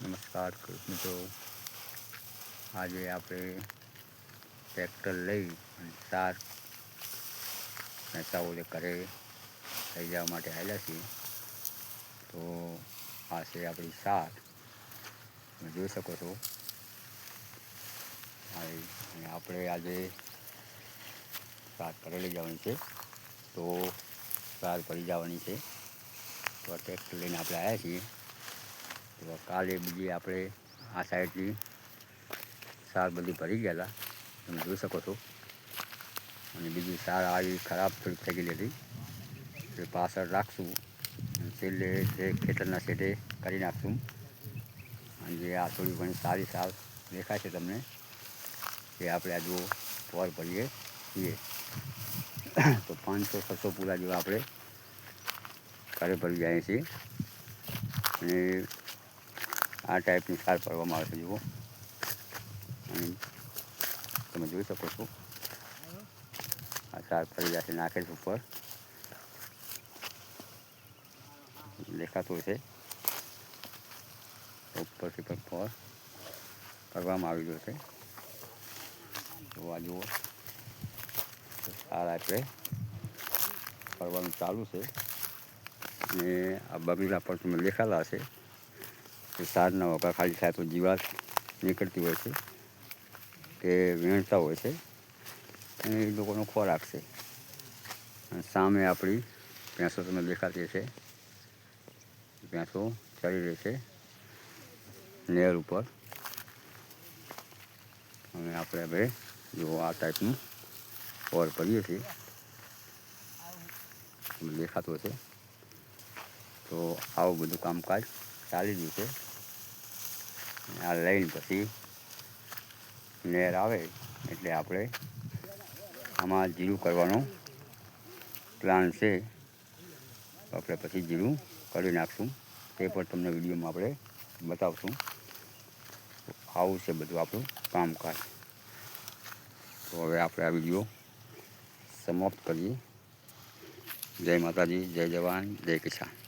નમસ્કાર ખેડૂત મિત્રો. આજે આપણે ટ્રેક્ટર લઈ અને સાર મહેસાઓને ઘરે લઈ જવા માટે આવ્યા છીએ. તો આ છે આપણી સાર, તમે જોઈ શકો છો. અને આપણે આજે સાર ઘરે લઈ જવાની છે, તો સાર ભરી જવાની છે. તો ટ્રેક્ટર લઈને આપણે આવ્યા છીએ. તો કાલે બીજી આપણે આ સાઈડથી સાર બધી ભરી ગયા હતા, તમે જોઈ શકો છો. અને બીજી સાર આવી ખરાબ થોડીક થઈ ગયેલી હતી, એ પાછળ રાખશું અને છેલ્લે જે ખેતરના છેડે કરી નાખશું. અને જે આ થોડી ઘણી સારી સાર દેખાય છે તમને, એ આપણે આ જુઓ પોર ભરીએ છીએ. તો 500-600 પૂરા જેવા આપણે ઘરે ભરી જાય છીએ. અને આ ટાઈપની સાર ભરવામાં આવે છે, જુઓ. અને તમે જોઈ શકો છો, આ સાર ફરી જશે, નાખે છે ઉપર, દેખાતું હશે. ઉપરથી પણ પર કરવામાં આવી ગયો છે. તો આ જુઓ, સાર આપણે ફરવાનું ચાલુ છે. અને આ બગીચા પર તમે દેખાતા હશે કે સારના વગા ખાલી થાય તો જીવાત નીકળતી હોય છે, કે વેણતા હોય છે, અને એ લોકોનો ખોરાક છે. અને સામે આપણી ભેંસો તમે દેખાતી હશે, ભેંસો ચરી રહી છે નેર ઉપર. અને આપણે હવે જુઓ આ ટાઈપનું પોર ભરીએ છીએ, તમને દેખાતું હશે. તો આવું બધું કામકાજ ચાલી રહ્યું છે. આ લઈને પછી નેર આવે એટલે આપણે આમાં જીરું કરવાનો પ્લાન છે. આપણે પછી જીરું કરી નાખશું, તે પણ તમને વિડીયોમાં આપણે બતાવશું. આવું છે બધું આપણું કામકાજ. તો હવે આપણે આ વિડીયો સમાપ્ત કરીએ. જય માતાજી, જય જવાન, જય કિસાન.